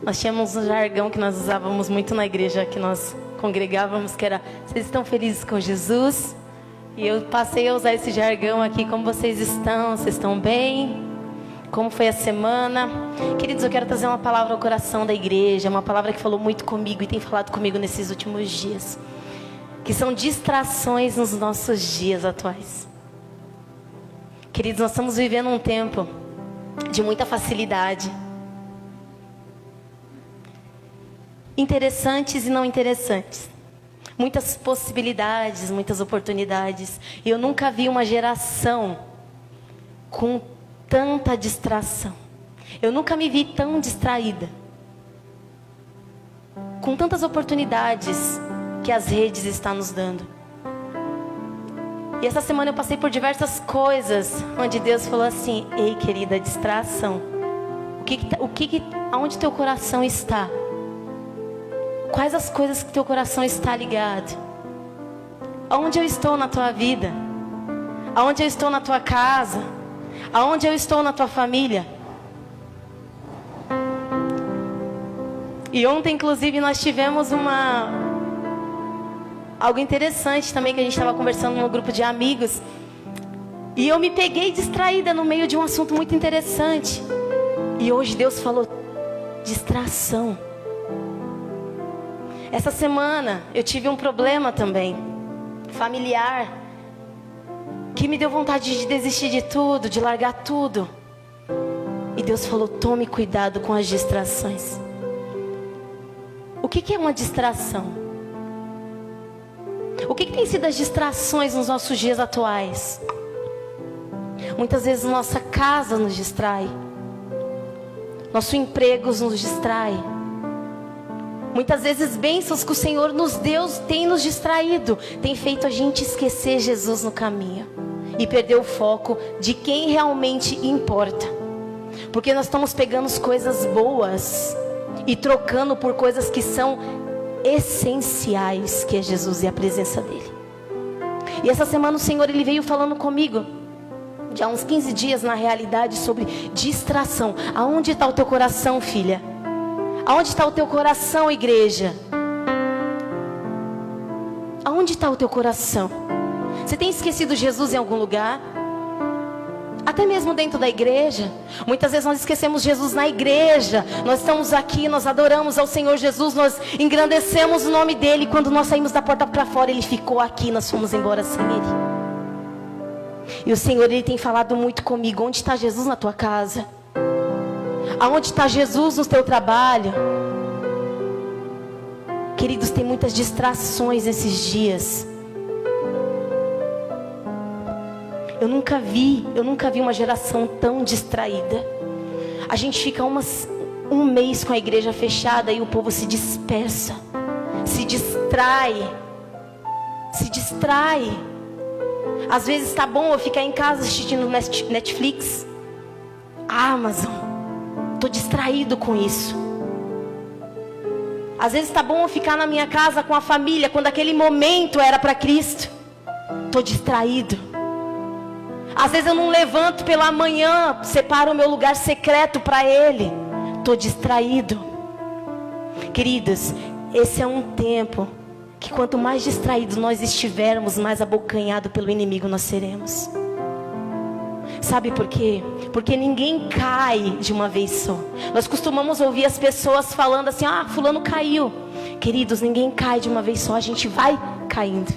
Nós tínhamos um jargão que nós usávamos muito na igreja que nós congregávamos, que era: vocês estão felizes com Jesus? E eu passei a usar esse jargão aqui: como vocês estão? Vocês estão bem? Como foi a semana? Queridos, eu quero trazer uma palavra ao coração da igreja, uma palavra que falou muito comigo e tem falado comigo nesses últimos dias, que são distrações nos nossos dias atuais. Queridos, nós estamos vivendo um tempo de muita facilidade, interessantes e não interessantes, muitas possibilidades, muitas oportunidades. E eu nunca vi uma geração com tanta distração. Eu nunca me vi tão distraída, com tantas oportunidades que as redes estão nos dando. E essa semana eu passei por diversas coisas onde Deus falou assim: ei, querida, distração. Aonde teu coração está? Quais as coisas que teu coração está ligado? Aonde eu estou na tua vida? Aonde eu estou na tua casa? Aonde eu estou na tua família? E ontem, inclusive, nós tivemos algo interessante também, que a gente estava conversando no grupo de amigos. E eu me peguei distraída no meio de um assunto muito interessante. E hoje Deus falou: distração. Essa semana eu tive um problema também, familiar, que me deu vontade de desistir de tudo, de largar tudo. E Deus falou: tome cuidado com as distrações. O que é uma distração? O que tem sido as distrações nos nossos dias atuais? Muitas vezes nossa casa nos distrai, nosso emprego nos distrai. Muitas vezes bênçãos que o Senhor nos deu tem nos distraído, tem feito a gente esquecer Jesus no caminho e perder o foco de quem realmente importa. Porque nós estamos pegando as coisas boas e trocando por coisas que são essenciais, que é Jesus e a presença dele. E essa semana o Senhor, ele veio falando comigo, já há uns 15 dias na realidade, sobre distração. Aonde está o teu coração, filha? Aonde está o teu coração, igreja? Aonde está o teu coração? Você tem esquecido Jesus em algum lugar? Até mesmo dentro da igreja. Muitas vezes nós esquecemos Jesus na igreja. Nós estamos aqui, nós adoramos ao Senhor Jesus, nós engrandecemos o nome dele. Quando nós saímos da porta para fora, ele ficou aqui, nós fomos embora sem ele. E o Senhor, ele tem falado muito comigo: onde está Jesus na tua casa? Aonde está Jesus no teu trabalho? Queridos, tem muitas distrações esses dias. Eu nunca vi uma geração tão distraída. A gente fica um mês com a igreja fechada e o povo se dispersa, se distrai. Às vezes está bom eu ficar em casa assistindo Netflix, Amazon. Estou distraído com isso. Às vezes está bom eu ficar na minha casa com a família, quando aquele momento era para Cristo. Estou distraído. Às vezes eu não levanto pela manhã, separo o meu lugar secreto para Ele. Estou distraído. Queridos, esse é um tempo que quanto mais distraídos nós estivermos, mais abocanhado pelo inimigo nós seremos. Sabe por quê? Porque ninguém cai de uma vez só. Nós costumamos ouvir as pessoas falando assim: ah, fulano caiu. Queridos, ninguém cai de uma vez só, a gente vai caindo.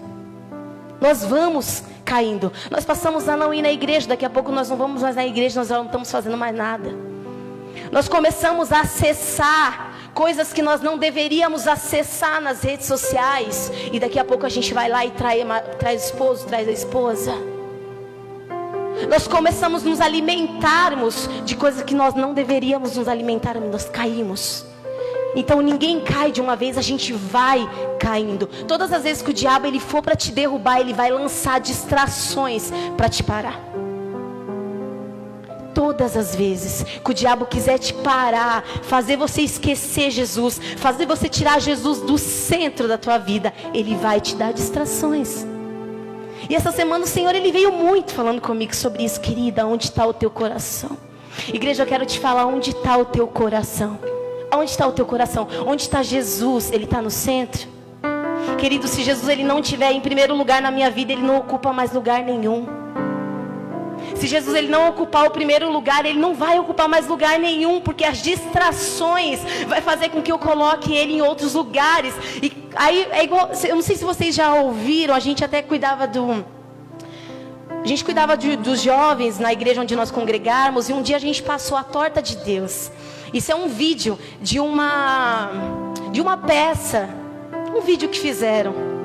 Nós vamos caindo. Nós passamos a não ir na igreja, daqui a pouco nós não vamos mais na igreja, nós não estamos fazendo mais nada. Nós começamos a acessar coisas que nós não deveríamos acessar nas redes sociais, e daqui a pouco a gente vai lá e traz o esposo, traz a esposa. Nós começamos a nos alimentarmos de coisas que nós não deveríamos nos alimentar, nós caímos. Então ninguém cai de uma vez, a gente vai caindo. Todas as vezes que o diabo ele for para te derrubar, ele vai lançar distrações para te parar. Todas as vezes que o diabo quiser te parar, fazer você esquecer Jesus, fazer você tirar Jesus do centro da tua vida, ele vai te dar distrações. E essa semana o Senhor, ele veio muito falando comigo sobre isso. Querida, onde está o teu coração? Igreja, eu quero te falar, onde está o teu coração? Onde está o teu coração? Onde está Jesus? Ele está no centro? Querido, se Jesus ele não estiver em primeiro lugar na minha vida, ele não ocupa mais lugar nenhum. Se Jesus ele não ocupar o primeiro lugar, ele não vai ocupar mais lugar nenhum, porque as distrações vai fazer com que eu coloque ele em outros lugares. E aí é igual, eu não sei se vocês já ouviram, a gente até cuidava dos jovens na igreja onde nós congregamos, e um dia a gente passou a torta de Deus. Isso é um vídeo de uma peça, um vídeo que fizeram.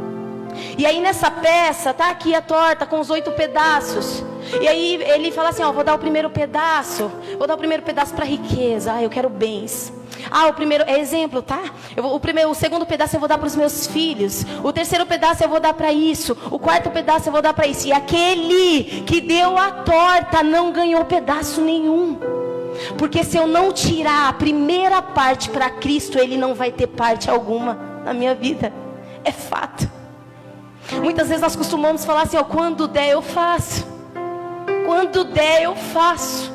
E aí nessa peça, tá aqui a torta com os 8 pedaços. E aí ele fala assim, vou dar o primeiro pedaço para riqueza, eu quero bens. O primeiro, é exemplo, tá? O segundo pedaço eu vou dar para os meus filhos. O terceiro pedaço eu vou dar para isso. O quarto pedaço eu vou dar para isso. E aquele que deu a torta não ganhou pedaço nenhum. Porque se eu não tirar a primeira parte para Cristo, ele não vai ter parte alguma na minha vida. É fato. Muitas vezes nós costumamos falar assim, quando der eu faço. Quando der eu faço.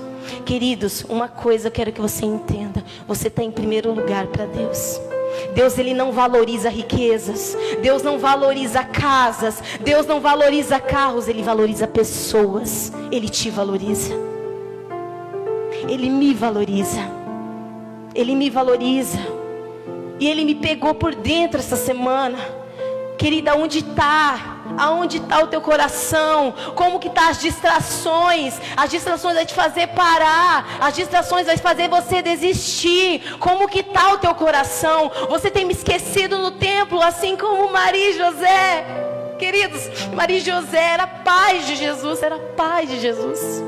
Queridos, uma coisa eu quero que você entenda. Você está em primeiro lugar para Deus. Deus ele não valoriza riquezas. Deus não valoriza casas. Deus não valoriza carros. Ele valoriza pessoas. Ele te valoriza. Ele me valoriza. Ele me valoriza. E ele me pegou por dentro essa semana. Querida, onde está? Aonde está o teu coração? Como que está as distrações? As distrações vão te fazer parar. As distrações vão fazer você desistir. Como que está o teu coração? Você tem me esquecido no templo, assim como Maria e José. Queridos, Maria e José era paz de Jesus. Era paz de Jesus.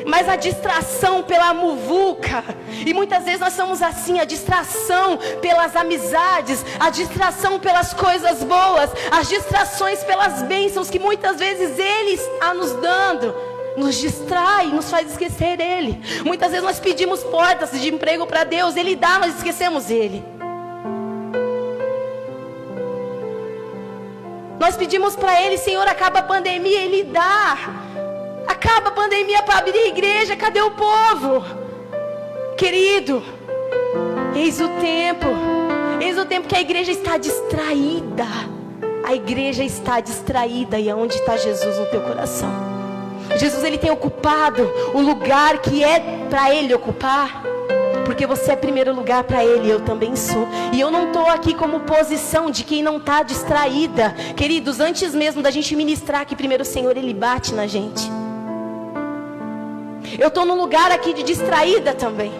Mas a distração pela muvuca, e muitas vezes nós somos assim, a distração pelas amizades, a distração pelas coisas boas, as distrações pelas bênçãos que muitas vezes Ele está nos dando, nos distrai, nos faz esquecer Ele. Muitas vezes nós pedimos portas de emprego para Deus, Ele dá, nós esquecemos Ele. Nós pedimos para Ele, Senhor, acaba a pandemia, Ele dá. Acaba a pandemia para abrir a igreja, cadê o povo? Querido, eis o tempo que a igreja está distraída. A igreja está distraída. E aonde está Jesus no teu coração? Jesus ele tem ocupado o lugar que é para Ele ocupar. Porque você é primeiro lugar para Ele, eu também sou. E eu não estou aqui como posição de quem não está distraída. Queridos, antes mesmo da gente ministrar aqui, primeiro o Senhor Ele bate na gente. Eu estou num lugar aqui de distraída também.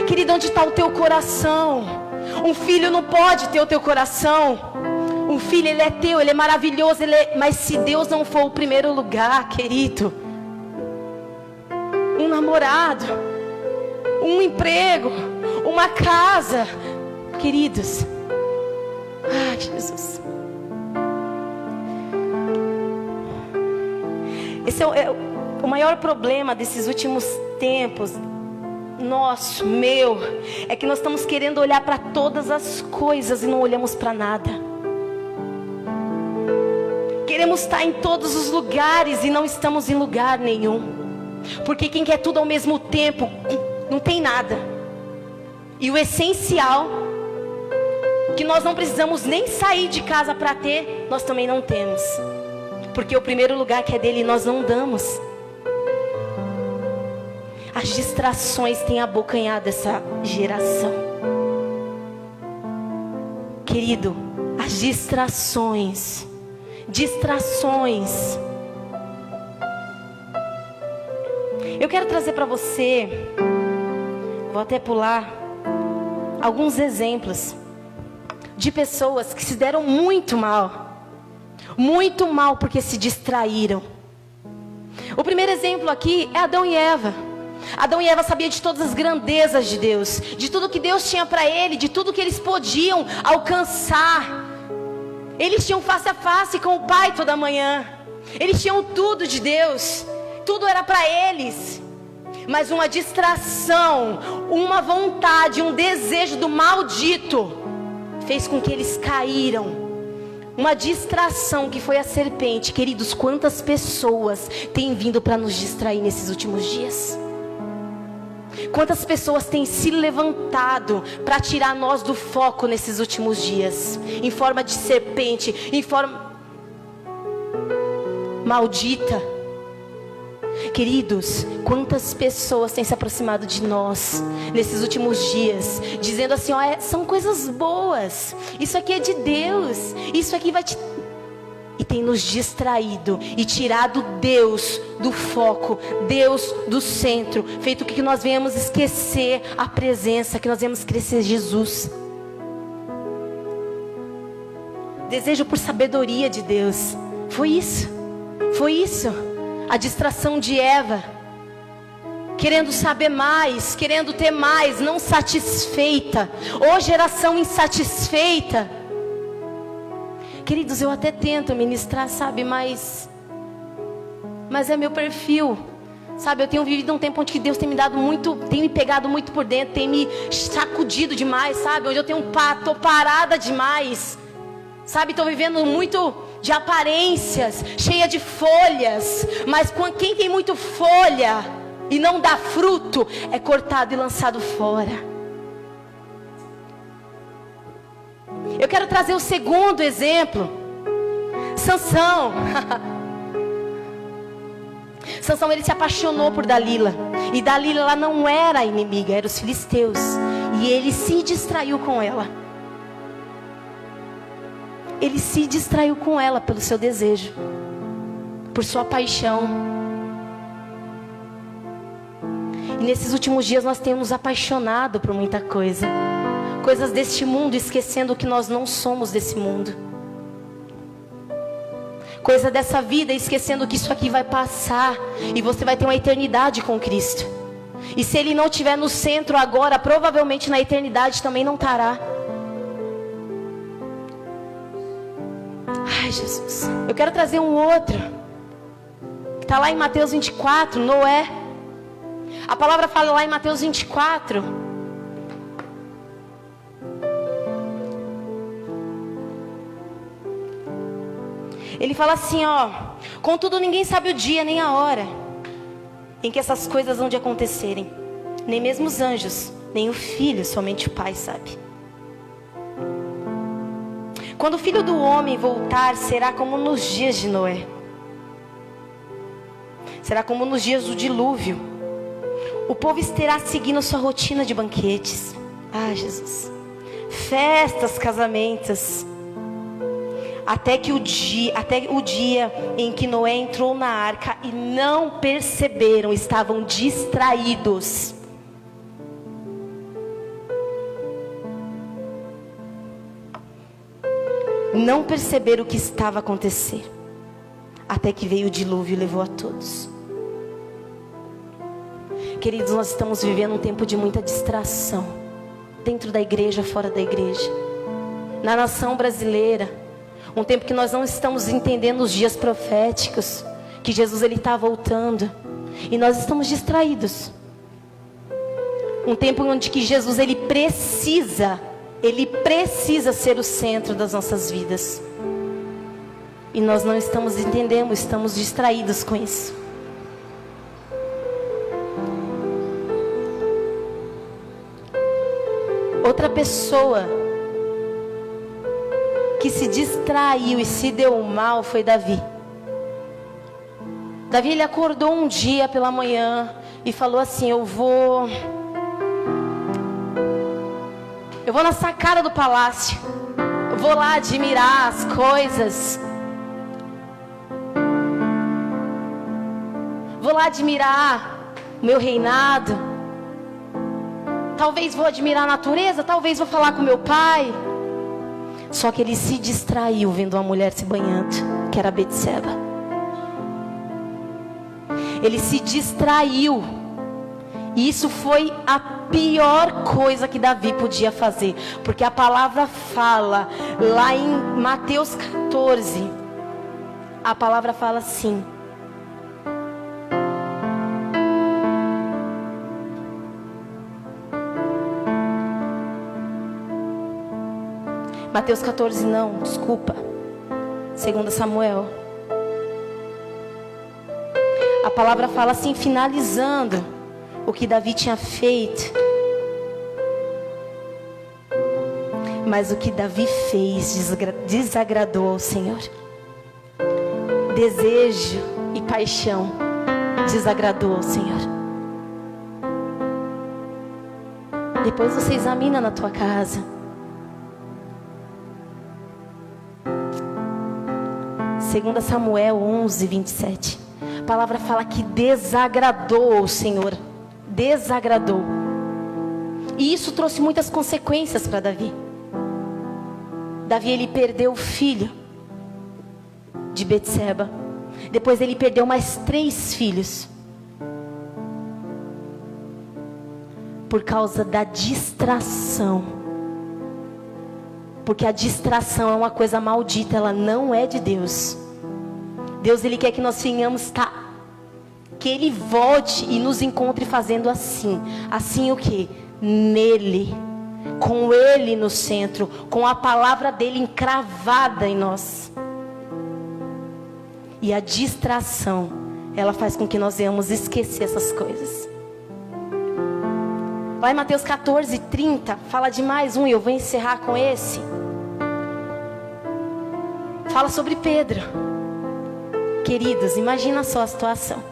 Querido, onde está o teu coração? Um filho não pode ter o teu coração. Um filho, ele é teu, ele é maravilhoso, mas se Deus não for o primeiro lugar, querido, um namorado, um emprego, uma casa, queridos, Jesus, esse é o maior problema desses últimos tempos, nosso, meu, é que nós estamos querendo olhar para todas as coisas e não olhamos para nada. Queremos estar em todos os lugares e não estamos em lugar nenhum. Porque quem quer tudo ao mesmo tempo, não tem nada. E o essencial, que nós não precisamos nem sair de casa para ter, nós também não temos. Porque o primeiro lugar que é dele nós não damos. As distrações têm abocanhado essa geração. Querido, as distrações. Eu quero trazer para você, vou até pular, alguns exemplos de pessoas que se deram muito mal porque se distraíram. O primeiro exemplo aqui é Adão e Eva. Adão e Eva sabiam de todas as grandezas de Deus, de tudo que Deus tinha para ele, de tudo que eles podiam alcançar. Eles tinham face a face com o Pai toda manhã. Eles tinham tudo de Deus, tudo era para eles. Mas uma distração, uma vontade, um desejo do maldito fez com que eles caíram. Uma distração que foi a serpente. Queridos, quantas pessoas têm vindo para nos distrair nesses últimos dias? Quantas pessoas têm se levantado para tirar nós do foco nesses últimos dias, em forma de serpente, em forma maldita. Queridos, quantas pessoas têm se aproximado de nós nesses últimos dias, dizendo assim, ó, são coisas boas, isso aqui é de Deus, isso aqui vai te... E tem nos distraído e tirado Deus do foco, Deus do centro, feito com que nós venhamos esquecer a presença, que nós venhamos esquecer Jesus. Desejo por sabedoria de Deus. Foi isso. A distração de Eva. Querendo saber mais, querendo ter mais, não satisfeita. Ô geração insatisfeita. Queridos, eu até tento ministrar, sabe, mas é meu perfil, sabe, eu tenho vivido um tempo onde Deus tem me dado muito, tem me pegado muito por dentro, tem me sacudido demais, sabe, onde eu tô parada demais, sabe, estou vivendo muito de aparências, cheia de folhas, mas quem tem muito folha e não dá fruto, é cortado e lançado fora. Eu quero trazer o segundo exemplo. Sansão. Sansão, ele se apaixonou por Dalila. E Dalila, ela não era a inimiga, eram os filisteus. E ele se distraiu com ela. Ele se distraiu com ela pelo seu desejo, por sua paixão. E nesses últimos dias nós temos nos apaixonado por muita coisa. Coisas deste mundo, esquecendo que nós não somos desse mundo. Coisa dessa vida, esquecendo que isso aqui vai passar e você vai ter uma eternidade com Cristo. E se Ele não estiver no centro agora, provavelmente na eternidade também não estará. Ai, Jesus. Eu quero trazer um outro, que está lá em Mateus 24, Noé. A palavra fala lá em Mateus 24... Ele fala assim, ó: contudo ninguém sabe o dia nem a hora em que essas coisas vão de acontecerem, nem mesmo os anjos, nem o filho, somente o Pai sabe. Quando o Filho do Homem voltar, será como nos dias de Noé. Será como nos dias do dilúvio. O povo estará seguindo sua rotina de banquetes. Ah, Jesus. Festas, casamentos. Até o dia em que Noé entrou na arca e não perceberam, estavam distraídos. Não perceberam o que estava acontecendo. Até que veio o dilúvio e levou a todos. Queridos, nós estamos vivendo um tempo de muita distração. Dentro da igreja, fora da igreja. Na nação brasileira. Um tempo que nós não estamos entendendo os dias proféticos, que Jesus ele está voltando, e nós estamos distraídos. Um tempo onde que Jesus ele precisa ser o centro das nossas vidas. E nós não estamos entendendo, estamos distraídos com isso. Outra pessoa que se distraiu e se deu mal foi Davi. Davi ele acordou um dia pela manhã e falou assim: eu vou na sacada do palácio, eu vou lá admirar as coisas, vou lá admirar o meu reinado, talvez vou admirar a natureza, talvez vou falar com meu pai. Só que ele se distraiu vendo uma mulher se banhando, que era Betseba. Ele se distraiu. E isso foi a pior coisa que Davi podia fazer. Porque a palavra fala, lá em Mateus 14, a palavra fala assim: Mateus 14 não, desculpa. 2 Samuel. A palavra fala assim, finalizando, o que Davi tinha feito. Mas o que Davi fez desagradou ao Senhor. Desejo e paixão desagradou ao Senhor. Depois você examina na tua casa. 2 Samuel 11, 27. A palavra fala que desagradou ao Senhor. Desagradou. E isso trouxe muitas consequências para Davi. Davi, ele perdeu o filho de Betseba. Depois ele perdeu mais 3 filhos. Por causa da distração. Porque a distração é uma coisa maldita, ela não é de Deus. Deus, ele quer que nós tenhamos, que ele volte e nos encontre fazendo assim. Assim o quê? Nele. Com ele no centro, com a palavra dele encravada em nós. E a distração, ela faz com que nós venhamos esquecer essas coisas. Lá em Mateus 14, 30, fala de mais um, e eu vou encerrar com esse. Fala sobre Pedro. Queridos, imagina só a situação.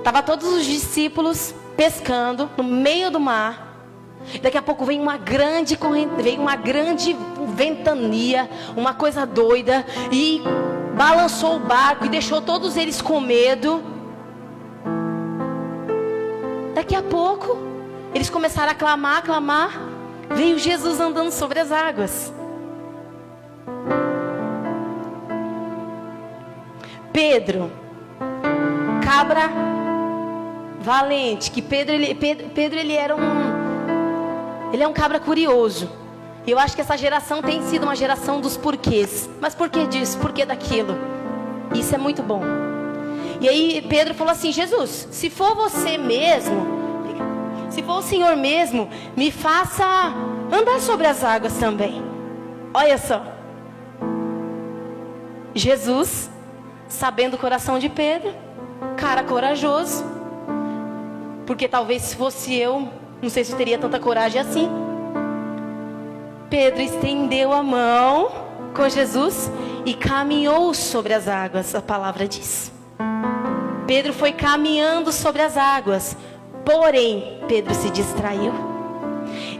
Tava todos os discípulos pescando no meio do mar. Daqui a pouco vem uma grande corrente, vem uma grande ventania, uma coisa doida, e balançou o barco e deixou todos eles com medo. Daqui a pouco eles começaram a clamar. Veio Jesus andando sobre as águas. Pedro, cabra valente, que Pedro ele era ele é um cabra curioso. E eu acho que essa geração tem sido uma geração dos porquês. Mas por que disso? Por que daquilo? Isso é muito bom. E aí Pedro falou assim: Jesus, se for você mesmo, se for o Senhor mesmo, me faça andar sobre as águas também. Olha só. Jesus, sabendo o coração de Pedro, cara corajoso. Porque talvez se fosse eu, não sei se eu teria tanta coragem assim. Pedro estendeu a mão com Jesus e caminhou sobre as águas, a palavra diz. Pedro foi caminhando sobre as águas, porém Pedro se distraiu.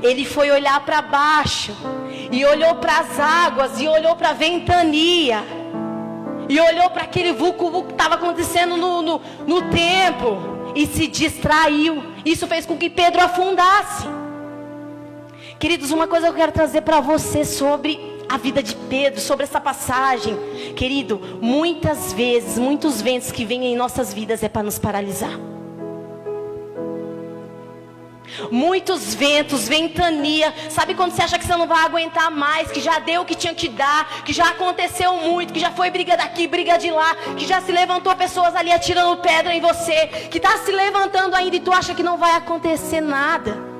Ele foi olhar para baixo, e olhou para as águas, e olhou para a ventania, e olhou para aquele vulco-vulco que estava acontecendo no tempo, e se distraiu. Isso fez com que Pedro afundasse. Queridos, uma coisa que eu quero trazer para você sobre a vida de Pedro, sobre essa passagem. Querido, muitas vezes, muitos ventos que vêm em nossas vidas é para nos paralisar. Muitos ventos, ventania. Sabe quando você acha que você não vai aguentar mais, que já deu o que tinha que dar, que já aconteceu muito, que já foi briga daqui, briga de lá, que já se levantou pessoas ali atirando pedra em você, que está se levantando ainda e tu acha que não vai acontecer nada.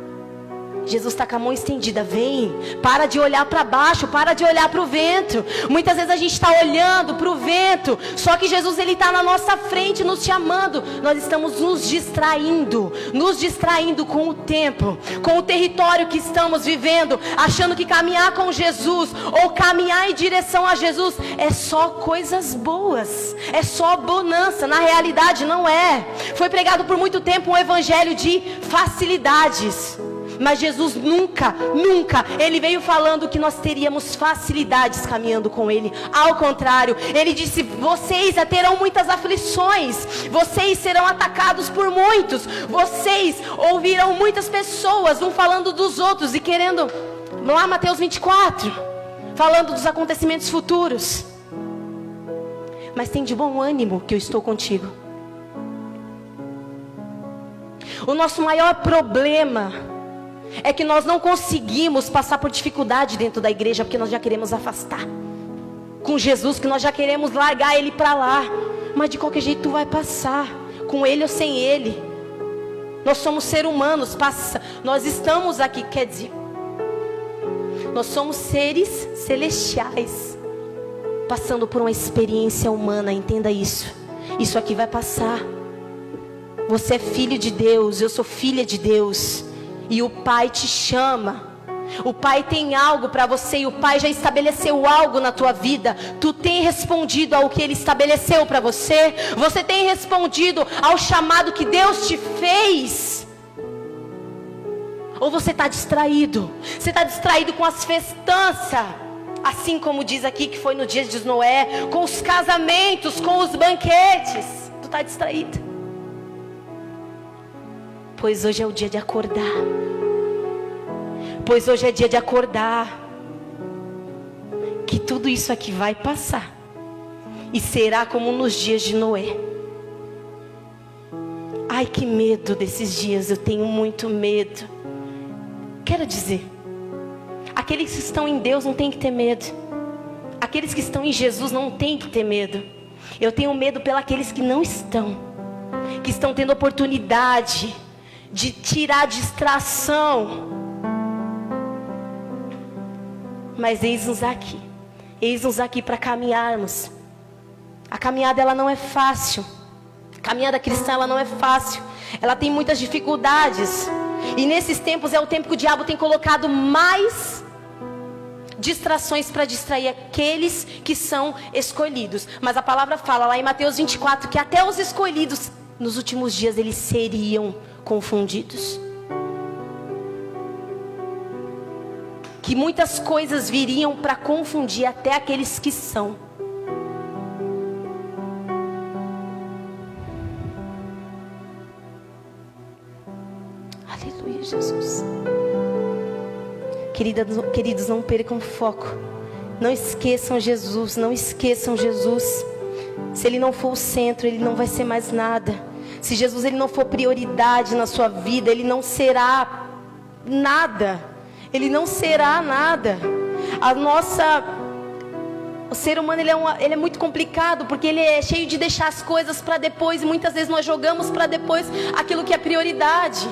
Jesus está com a mão estendida. Vem, para de olhar para baixo, para de olhar para o vento. Muitas vezes a gente está olhando para o vento, só que Jesus, ele está na nossa frente nos chamando. Nós estamos nos distraindo com o tempo, com o território que estamos vivendo, achando que caminhar com Jesus ou caminhar em direção a Jesus é só coisas boas, é só bonança. Na realidade não é. Foi pregado por muito tempo um evangelho de facilidades. Mas Jesus nunca, ele veio falando que nós teríamos facilidades caminhando com Ele. Ao contrário, Ele disse: vocês terão muitas aflições, vocês serão atacados por muitos, vocês ouvirão muitas pessoas, um falando dos outros e querendo, lá Mateus 24, falando dos acontecimentos futuros. Mas tem de bom ânimo que eu estou contigo. O nosso maior problema é que nós não conseguimos passar por dificuldade dentro da igreja, porque nós já queremos afastar com Jesus, que nós já queremos largar Ele para lá. Mas de qualquer jeito tu vai passar, com Ele ou sem Ele. Nós somos seres humanos, nós estamos aqui, quer dizer, nós somos seres celestiais, passando por uma experiência humana, entenda isso. Isso aqui vai passar. Você é filho de Deus, eu sou filha de Deus. E o Pai te chama. O Pai tem algo para você e o Pai já estabeleceu algo na tua vida. Tu tem respondido ao que Ele estabeleceu para você? Você tem respondido ao chamado que Deus te fez? Ou você está distraído? Você está distraído com as festanças, assim como diz aqui que foi no dia de Noé, com os casamentos, com os banquetes. Tu está distraído? Pois hoje é o dia de acordar. Pois hoje é dia de acordar. Que tudo isso aqui vai passar. E será como nos dias de Noé. Ai, que medo desses dias. Eu tenho muito medo. Quero dizer, aqueles que estão em Deus não tem que ter medo. Aqueles que estão em Jesus não tem que ter medo. Eu tenho medo pelos que não estão. Que estão tendo oportunidade de tirar a distração. Mas eis-nos aqui para caminharmos. A caminhada ela não é fácil. A caminhada cristã ela não é fácil. Ela tem muitas dificuldades. E nesses tempos é o tempo que o diabo tem colocado mais distrações para distrair aqueles que são escolhidos. Mas a palavra fala lá em Mateus 24 que até os escolhidos nos últimos dias eles seriam confundidos. Que muitas coisas viriam para confundir até aqueles que são. Aleluia, Jesus. Queridos, não percam foco. Não esqueçam Jesus, não esqueçam Jesus. Se Ele não for o centro, Ele não vai ser mais nada. Se Jesus ele não for prioridade na sua vida, Ele não será nada. Ele não será nada. O ser humano ele é muito complicado, porque ele é cheio de deixar as coisas para depois. E muitas vezes nós jogamos para depois aquilo que é prioridade.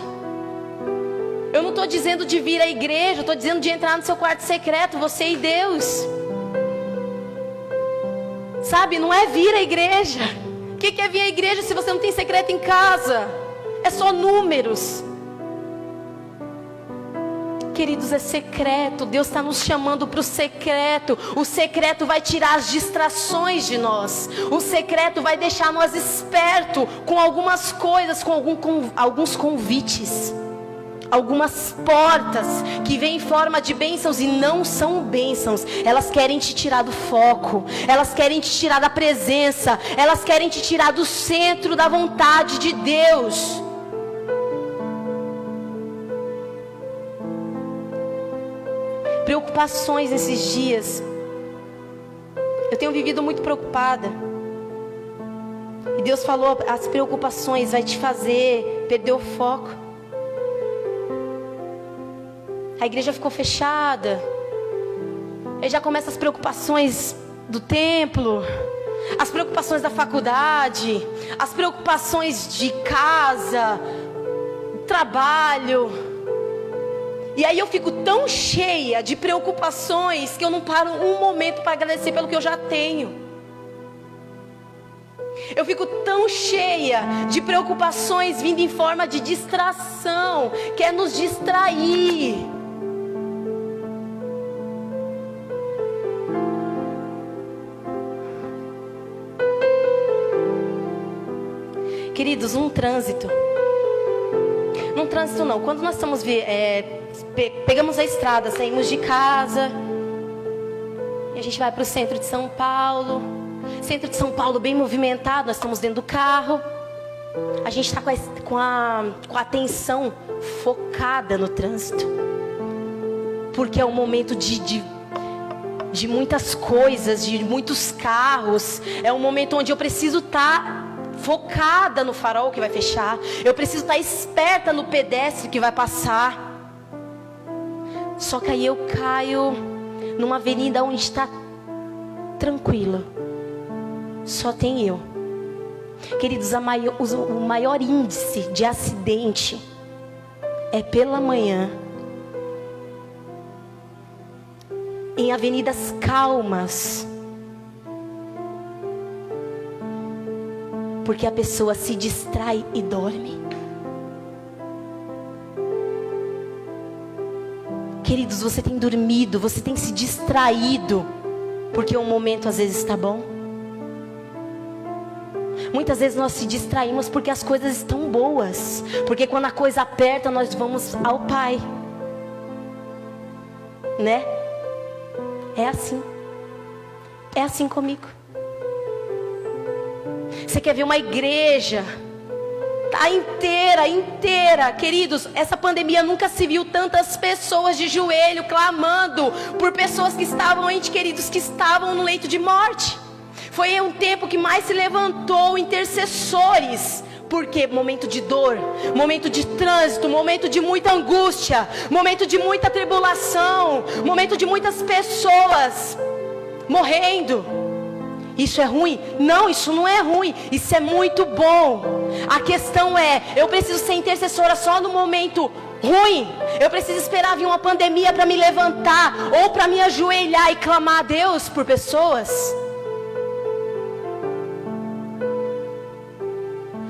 Eu não estou dizendo de vir à igreja, eu estou dizendo de entrar no seu quarto secreto, você e Deus. Sabe, não é vir à igreja. O que é vir à igreja se você não tem secreto em casa? É só números. Queridos, é secreto. Deus está nos chamando para o secreto. O secreto vai tirar as distrações de nós. O secreto vai deixar nós espertos com algumas coisas, com alguns convites, algumas portas que vêm em forma de bênçãos e não são bênçãos. Elas querem te tirar do foco, elas querem te tirar da presença, elas querem te tirar do centro da vontade de Deus. Preocupações nesses dias. Eu tenho vivido muito preocupada. E Deus falou, as preocupações vai te fazer perder o foco. A igreja ficou fechada. Aí já começam as preocupações do templo, as preocupações da faculdade, as preocupações de casa, trabalho. E aí eu fico tão cheia de preocupações que eu não paro um momento para agradecer pelo que eu já tenho. Eu fico tão cheia de preocupações vindo em forma de distração, quer nos distrair. Queridos, num trânsito não, quando nós estamos pegamos a estrada, saímos de casa e a gente vai para o centro de São Paulo. Centro de São Paulo bem movimentado, nós estamos dentro do carro. A gente está com a atenção focada no trânsito, porque é um momento de muitas coisas, de muitos carros. É um momento onde eu preciso estar focada no farol que vai fechar. Eu preciso estar esperta no pedestre que vai passar. Só que aí eu caio numa avenida onde está tranquila. Só tem eu. Queridos, o maior índice de acidente é pela manhã, em avenidas calmas. porque a pessoa se distrai e dorme. Queridos, você tem dormido, você tem se distraído, porque o momento às vezes está bom. Muitas vezes nós se distraímos porque as coisas estão boas, porque quando a coisa aperta nós vamos ao Pai, né? É assim comigo. Você quer ver uma igreja tá inteira, queridos, essa pandemia nunca se viu tantas pessoas de joelho clamando por pessoas que estavam, queridos, que estavam no leito de morte. Foi um tempo que mais se levantou intercessores. Porque momento de dor, momento de trânsito, momento de muita angústia, momento de muita tribulação, momento de muitas pessoas morrendo. Isso é ruim? Não, isso não é ruim. Isso é muito bom. A questão é, eu preciso ser intercessora só no momento ruim? Eu preciso esperar vir uma pandemia para me levantar, ou para me ajoelhar e clamar a Deus por pessoas?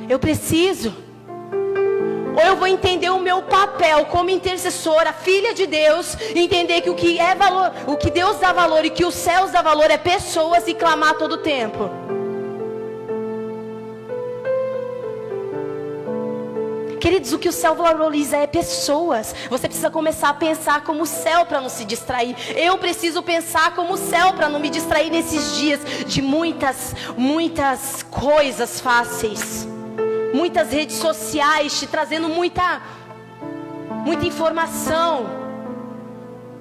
Eu preciso. Ou eu vou entender o meu papel como intercessora, filha de Deus, entender que o que é valor, o que Deus dá valor e que os céus dá valor é pessoas, e clamar todo o tempo. Queridos, o que o céu valoriza é pessoas. Você precisa começar a pensar como o céu para não se distrair. Eu preciso pensar como o céu para não me distrair nesses dias de muitas coisas fáceis. Muitas redes sociais te trazendo muita informação.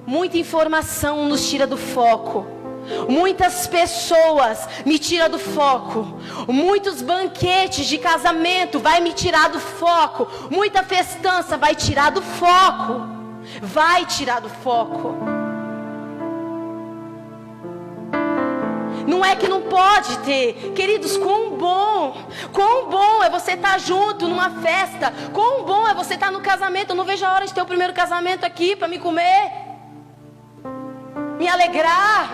Muita informação nos tira do foco. Muitas pessoas me tiram do foco. Muitos banquetes de casamento vai me tirar do foco. Muita festança vai tirar do foco. Vai tirar do foco. Não é que não pode ter. Queridos, quão bom é você estar junto numa festa. Quão bom é você estar no casamento. Eu não vejo a hora de ter o primeiro casamento aqui para me comer, me alegrar.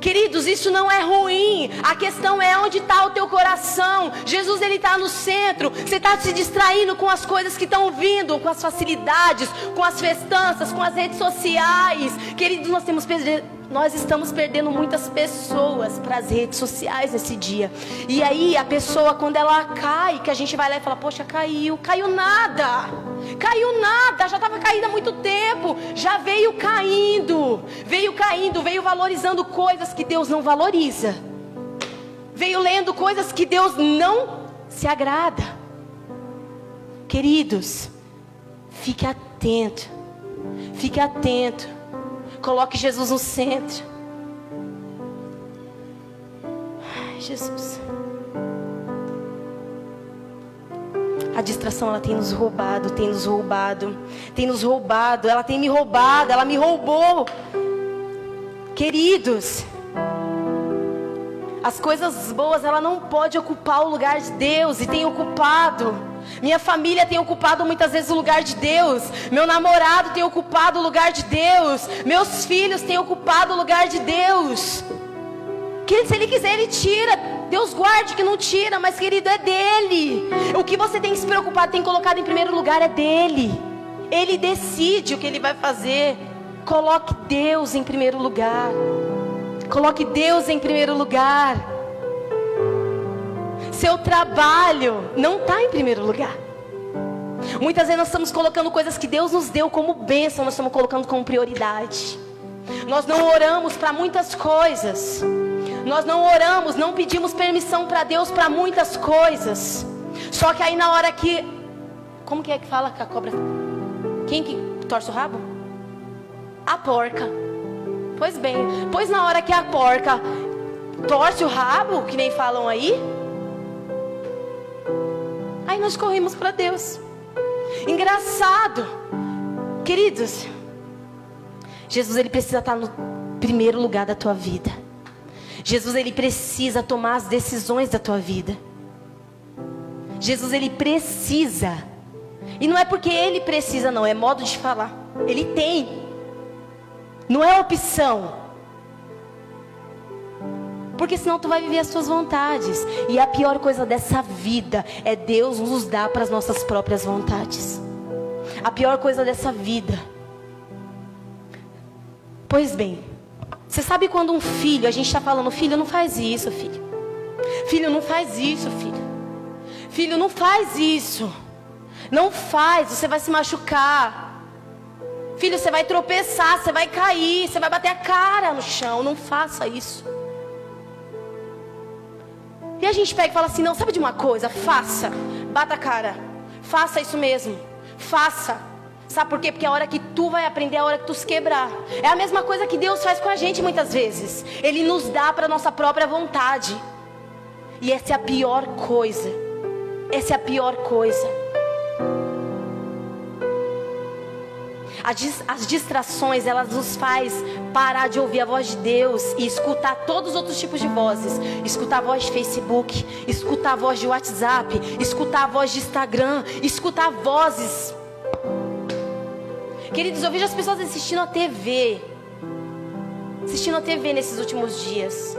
Queridos, isso não é ruim. A questão é onde está o teu coração. Jesus, Ele está no centro. Você está se distraindo com as coisas que estão vindo, com as facilidades, com as festanças, com as redes sociais. Queridos, nós estamos perdendo muitas pessoas para as redes sociais nesse dia. E aí a pessoa, quando ela cai, que a gente vai lá e fala, poxa, caiu nada, já estava caída há muito tempo, já veio caindo, veio valorizando coisas que Deus não valoriza, veio lendo coisas que Deus não se agrada. Queridos, fique atento, coloque Jesus no centro. Ai, Jesus. A distração, ela tem nos roubado, ela tem me roubado, ela me roubou. Queridos, as coisas boas, ela não pode ocupar o lugar de Deus, e tem ocupado. Minha família tem ocupado muitas vezes o lugar de Deus. Meu namorado tem ocupado o lugar de Deus. Meus filhos têm ocupado o lugar de Deus. Querido, se Ele quiser, Ele tira. Deus guarde que não tira, mas querido, é dEle. O que você tem se preocupado, tem colocado em primeiro lugar, é dEle. Ele decide o que Ele vai fazer. Coloque Deus em primeiro lugar. Coloque Deus em primeiro lugar. Seu trabalho não está em primeiro lugar. Muitas vezes nós estamos colocando coisas que Deus nos deu como bênção, nós estamos colocando como prioridade. Nós não oramos para muitas coisas. Nós não oramos, não pedimos permissão para Deus para muitas coisas. Só que aí na hora que... Como que é que fala que a cobra... Quem que torce o rabo? A porca. Pois bem, pois na hora que a porca torce o rabo, que nem falam aí nós corremos para Deus. Engraçado. Queridos, Jesus, Ele precisa estar no primeiro lugar da tua vida. Jesus, Ele precisa tomar as decisões da tua vida. Jesus, Ele precisa. E não é porque Ele precisa, não, é modo de falar. Ele tem. Não é opção. Porque senão tu vai viver as tuas vontades. E a pior coisa dessa vida é Deus nos dar para as nossas próprias vontades. A pior coisa dessa vida. Pois bem, você sabe quando um filho, a gente está falando, filho, não faz isso, filho. Filho, não faz isso, filho. Filho, não faz isso. Não faz, você vai se machucar. Filho, você vai tropeçar, você vai cair, você vai bater a cara no chão. Não faça isso. E a gente pega e fala assim, não, sabe de uma coisa? Faça, bata a cara. Faça isso mesmo, faça. Sabe por quê? Porque a hora que tu vai aprender é a hora que tu se quebrar. É a mesma coisa que Deus faz com a gente muitas vezes. Ele nos dá para nossa própria vontade. E essa é a pior coisa. Essa é a pior coisa. As distrações, elas nos faz parar de ouvir a voz de Deus e escutar todos os outros tipos de vozes. Escutar a voz de Facebook, escutar a voz de WhatsApp, escutar a voz de Instagram, escutar vozes. Queridos, eu vejo as pessoas assistindo a TV. Assistindo a TV nesses últimos dias.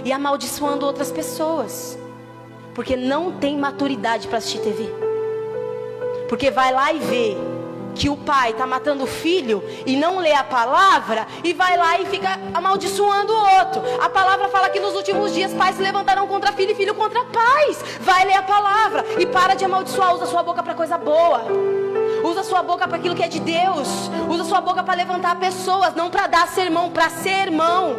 E amaldiçoando outras pessoas. Porque não tem maturidade para assistir TV. Porque vai lá e vê que o pai está matando o filho e não lê a palavra, e vai lá e fica amaldiçoando o outro. A palavra fala que nos últimos dias pais se levantarão contra filho e filho contra pais. Vai ler a palavra e para de amaldiçoar. Usa sua boca para coisa boa. Usa sua boca para aquilo que é de Deus. Usa sua boca para levantar pessoas, não para dar sermão, para ser irmão.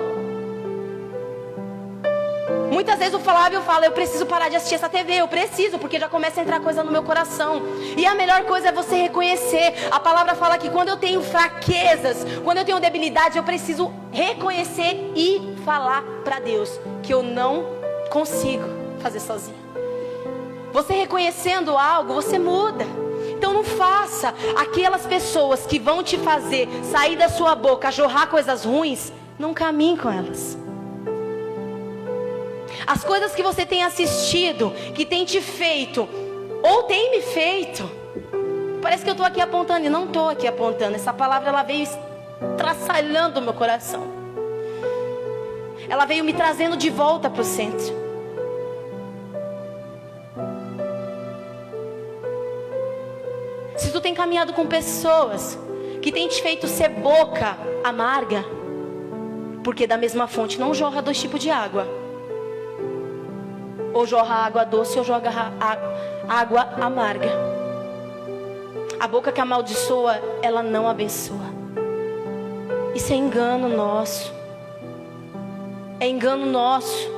Muitas vezes o Flávio fala, eu preciso parar de assistir essa TV. Eu preciso, porque já começa a entrar coisa no meu coração. E a melhor coisa é você reconhecer. A palavra fala que quando eu tenho fraquezas, quando eu tenho debilidade, eu preciso reconhecer e falar para Deus que eu não consigo fazer sozinho. Você reconhecendo algo, você muda. Então não faça. Aquelas pessoas que vão te fazer sair da sua boca, jorrar coisas ruins, não caminhe com elas. As coisas que você tem assistido, que tem te feito, ou tem me feito. Parece que eu estou aqui apontando, e não estou aqui apontando. Essa palavra, ela veio traçalhando o meu coração. Ela veio me trazendo de volta para o centro. Se tu tem caminhado com pessoas que tem te feito ser boca amarga, porque da mesma fonte não jorra dois tipos de água. Ou jorra água doce ou joga água amarga. A boca que amaldiçoa, ela não abençoa. Isso é engano nosso. É engano nosso.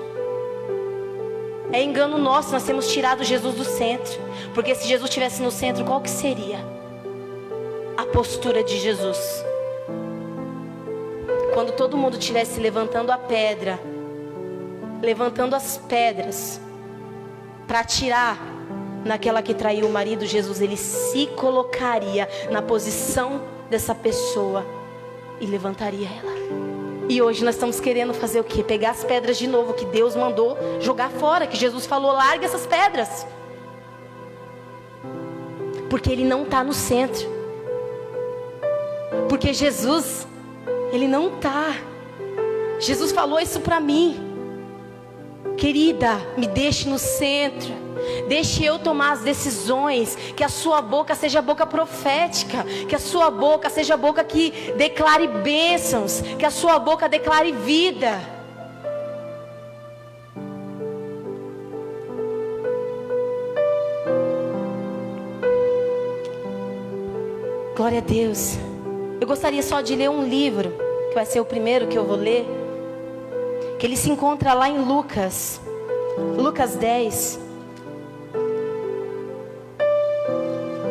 É engano nosso. Nós temos tirado Jesus do centro. Porque se Jesus estivesse no centro, qual que seria a postura de Jesus? Quando todo mundo estivesse levantando a pedra, levantando as pedras para atirar naquela que traiu o marido, Jesus, ele se colocaria na posição dessa pessoa e levantaria ela. E hoje nós estamos querendo fazer o quê? Pegar as pedras de novo que Deus mandou jogar fora, que Jesus falou, larga essas pedras. Porque ele não está no centro. Porque Jesus, ele não está. Jesus falou isso para mim. Querida, me deixe no centro. Deixe eu tomar as decisões. Que a sua boca seja a boca profética. Que a sua boca seja a boca que declare bênçãos. Que a sua boca declare vida. Glória a Deus. Eu gostaria só de ler um livro, que vai ser o primeiro que eu vou ler, que ele se encontra lá em Lucas 10.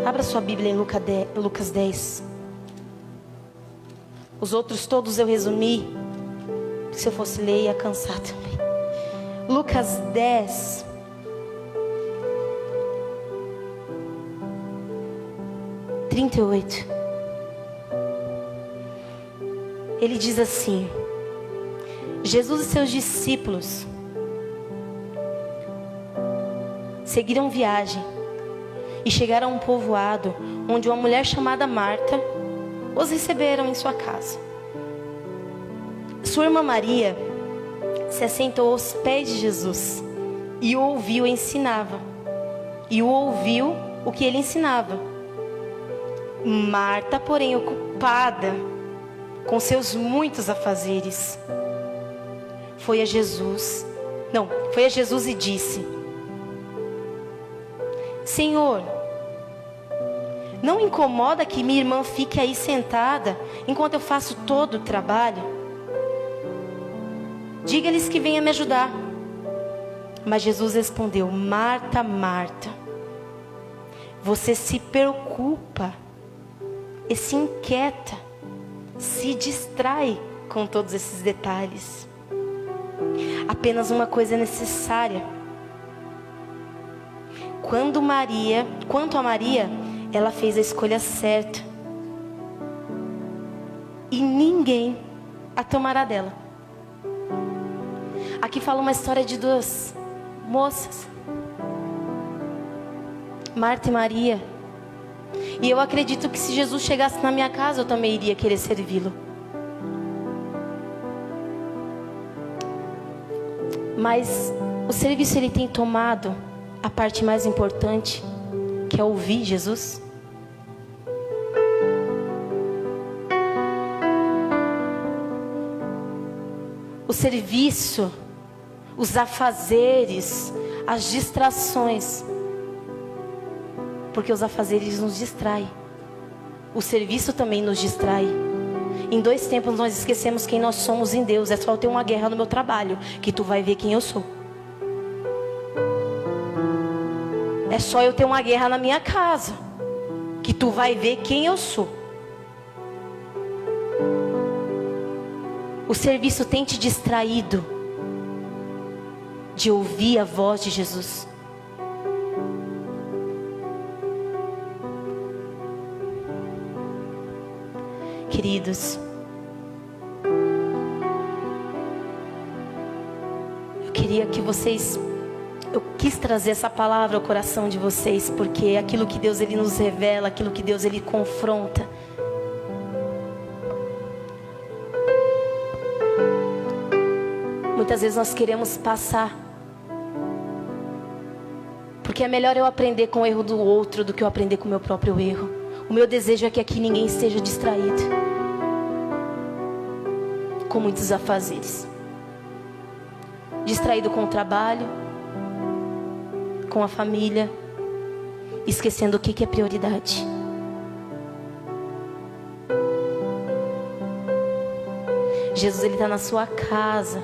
Abra sua Bíblia em Lucas 10. Os outros todos eu resumi. Se eu fosse ler, ia cansar também. Lucas 10. Ele diz assim: Jesus e seus discípulos seguiram viagem e chegaram a um povoado onde uma mulher chamada Marta os receberam em sua casa. Sua irmã Maria se assentou aos pés de Jesus e o ouviu ensinava. E o ouviu o que ele ensinava. Marta, porém, ocupada com seus muitos afazeres, foi a Jesus e disse: Senhor, não incomoda que minha irmã fique aí sentada enquanto eu faço todo o trabalho? Diga-lhes que venha me ajudar. Mas Jesus respondeu: Marta, Marta, você se preocupa e se inquieta, se distrai com todos esses detalhes. Apenas uma coisa é necessária. Quanto a Maria, ela fez a escolha certa, e ninguém a tomará dela. Aqui fala uma história de duas moças, Marta e Maria. E eu acredito que se Jesus chegasse na minha casa, eu também iria querer servi-lo. Mas o serviço, ele tem tomado a parte mais importante, que é ouvir Jesus. O serviço, os afazeres, as distrações. Porque os afazeres nos distraem. O serviço também nos distrai. Em 2 tempos nós esquecemos quem nós somos em Deus. É só eu ter uma guerra no meu trabalho que tu vai ver quem eu sou. É só eu ter uma guerra na minha casa que tu vai ver quem eu sou. O serviço tem te distraído de ouvir a voz de Jesus. Queridos, eu quis trazer essa palavra ao coração de vocês, porque aquilo que Deus, ele nos revela, aquilo que Deus, ele confronta. Muitas vezes nós queremos passar, porque é melhor eu aprender com o erro do outro do que eu aprender com o meu próprio erro. O meu desejo é que aqui ninguém esteja distraído com muitos afazeres. Distraído com o trabalho, com a família, esquecendo o que é prioridade. Jesus, ele está na sua casa.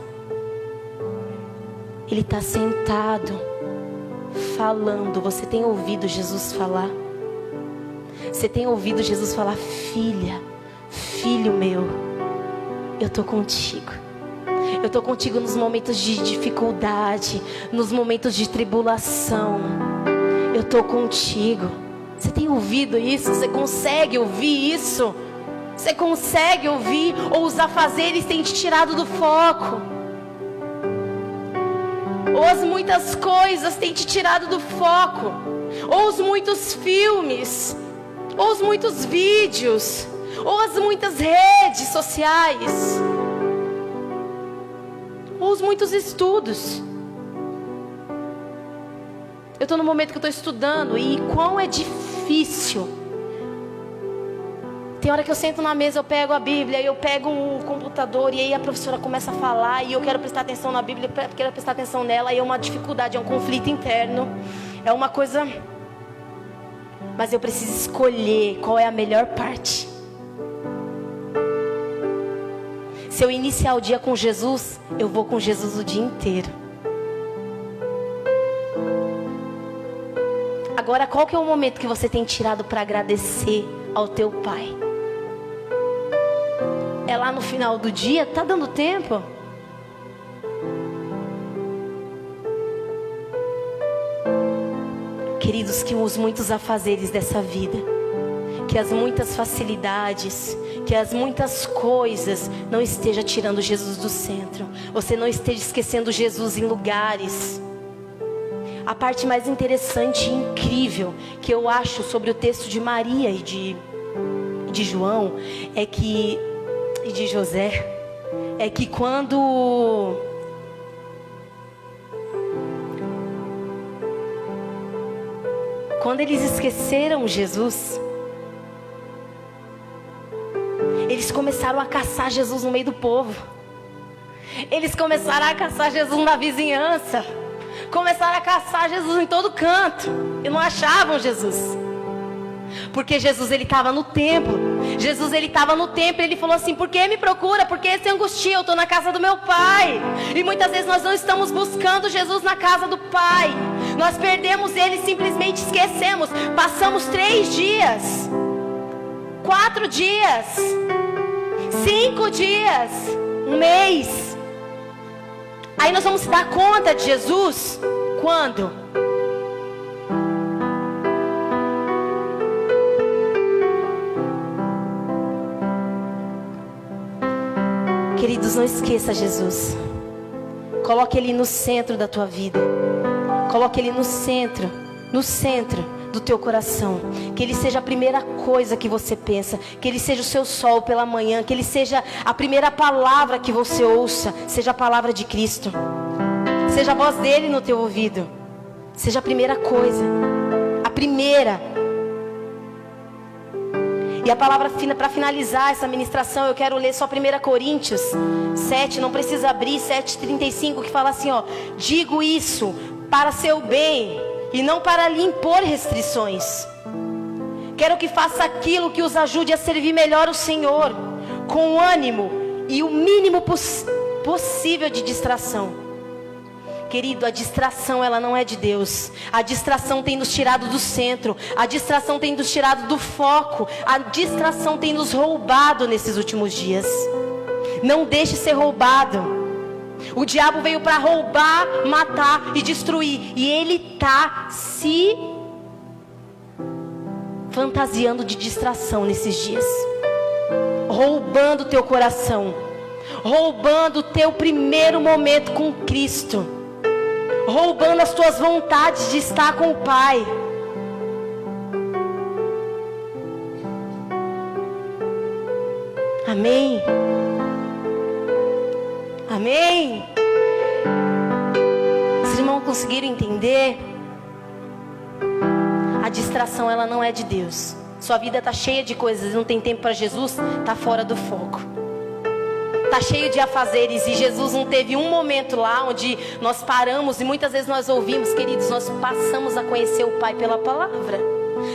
Ele está sentado, falando. Você tem ouvido Jesus falar? Você tem ouvido Jesus falar: filha, filho meu, eu estou contigo. Eu estou contigo nos momentos de dificuldade, nos momentos de tribulação. Eu estou contigo. Você tem ouvido isso? Você consegue ouvir isso? Você consegue ouvir? Ou os afazeres têm te tirado do foco? Ou as muitas coisas têm te tirado do foco? Ou os muitos filmes? Ou os muitos vídeos? Ou as muitas redes sociais? Ou os muitos estudos? Eu estou no momento que eu estou estudando, e quão é difícil. Tem hora que eu sento na mesa, eu pego a Bíblia, eu pego o computador, e aí a professora começa a falar, e eu quero prestar atenção na Bíblia, eu quero prestar atenção nela, e é uma dificuldade, é um conflito interno, é uma coisa. Mas eu preciso escolher qual é a melhor parte. Se eu iniciar o dia com Jesus, eu vou com Jesus o dia inteiro. Agora, qual que é o momento que você tem tirado para agradecer ao teu Pai? É lá no final do dia? Tá dando tempo? Queridos, que os muitos afazeres dessa vida, que as muitas facilidades, que as muitas coisas não esteja tirando Jesus do centro. Você não esteja esquecendo Jesus em lugares. A parte mais interessante e incrível que eu acho sobre o texto de Maria e de João e de José, é que quando Quando eles esqueceram Jesus, eles começaram a caçar Jesus no meio do povo. Eles começaram a caçar Jesus na vizinhança. Começaram a caçar Jesus em todo canto. E não achavam Jesus. Porque Jesus, ele estava no templo. Jesus, ele estava no templo. Ele falou assim: por que me procura? Por que se angustia? Eu estou na casa do meu Pai. E muitas vezes nós não estamos buscando Jesus na casa do Pai. Nós perdemos Ele, simplesmente esquecemos. Passamos 3 dias, 4 dias, 5 dias, 1 mês. Aí nós vamos se dar conta de Jesus quando? Queridos, não esqueça Jesus. Coloque Ele no centro da tua vida. Coloque Ele no centro do teu coração. Que Ele seja a primeira coisa que você pensa. Que Ele seja o seu sol pela manhã. Que Ele seja a primeira palavra que você ouça. Seja a palavra de Cristo. Seja a voz dEle no teu ouvido. Seja a primeira coisa. A primeira. E a palavra para finalizar essa ministração, eu quero ler só 1 Coríntios 7, não precisa abrir, 7:35, que fala assim, ó: digo isso para seu bem e não para lhe impor restrições. Quero que faça aquilo que os ajude a servir melhor o Senhor, com ânimo e o mínimo possível de distração. Querido, a distração, ela não é de Deus. A distração tem nos tirado do centro. A distração tem nos tirado do foco. A distração tem nos roubado nesses últimos dias. Não deixe ser roubado. O diabo veio para roubar, matar e destruir. E ele está se fantasiando de distração nesses dias. Roubando o teu coração. Roubando o teu primeiro momento com Cristo. Roubando as tuas vontades de estar com o Pai. Amém. Amém. Os irmãos conseguiram entender? A distração, ela não é de Deus. Sua vida está cheia de coisas, não tem tempo para Jesus, está fora do foco. Está cheio de afazeres, e Jesus não teve um momento lá onde nós paramos, e muitas vezes nós ouvimos, queridos, nós passamos a conhecer o Pai pela palavra.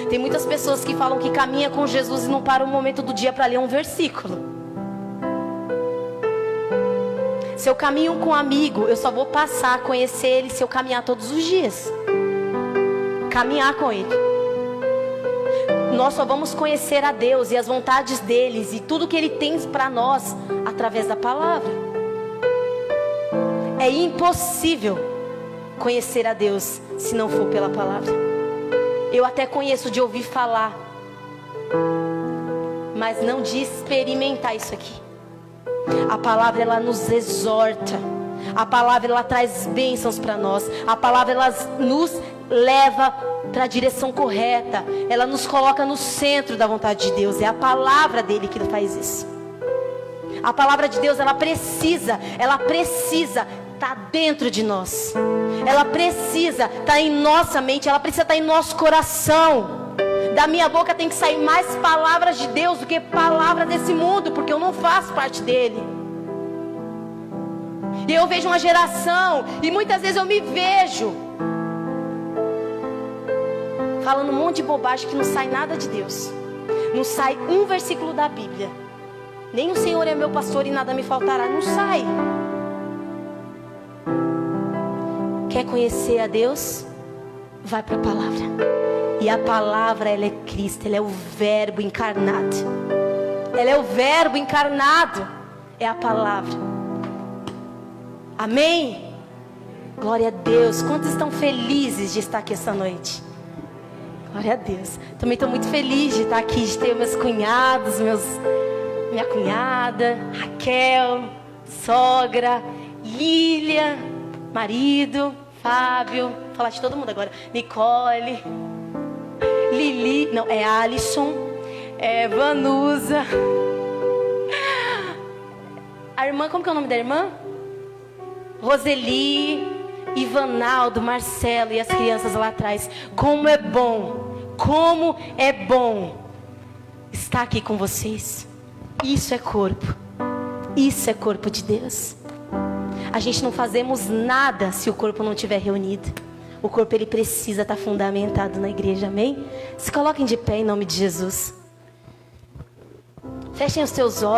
Tem muitas pessoas que falam que caminha com Jesus e não para um momento do dia para ler um versículo. Se eu caminho com um amigo, eu só vou passar a conhecer ele se eu caminhar todos os dias. Caminhar com ele. Nós só vamos conhecer a Deus e as vontades deles e tudo que Ele tem para nós através da palavra. É impossível conhecer a Deus se não for pela palavra. Eu até conheço de ouvir falar, mas não de experimentar isso aqui. A palavra, ela nos exorta. A palavra, ela traz bênçãos para nós. A palavra, ela nos leva para a direção correta. Ela nos coloca no centro da vontade de Deus. É a palavra dele que faz isso. A palavra de Deus, ela precisa estar dentro de nós. Ela precisa estar em nossa mente. Ela precisa estar em nosso coração. Da minha boca tem que sair mais palavras de Deus do que palavras desse mundo, porque eu não faço parte dele. E eu vejo uma geração, e muitas vezes eu me vejo falando um monte de bobagem que não sai nada de Deus. Não sai um versículo da Bíblia. Nem o Senhor é meu pastor e nada me faltará. Não sai. Quer conhecer a Deus? Vai para a palavra. E a palavra, ela é Cristo. Ela é o verbo encarnado. Ela é o verbo encarnado. É a palavra. Amém? Glória a Deus. Quantos estão felizes de estar aqui essa noite? Glória a Deus. Também estou muito feliz de estar aqui, de ter meus cunhados, minha cunhada, Raquel, sogra, Lília, marido, Fábio, vou falar de todo mundo agora, Nicole, Lili, não, é Alisson, é Vanusa, a irmã, como que é o nome da irmã? Roseli, Ivanaldo, Marcelo e as crianças lá atrás. Como é bom estar aqui com vocês. Isso é corpo. Isso é corpo de Deus. A gente não fazemos nada se o corpo não estiver reunido. O corpo ele precisa estar fundamentado na igreja, amém? Se coloquem de pé em nome de Jesus. Fechem os seus olhos.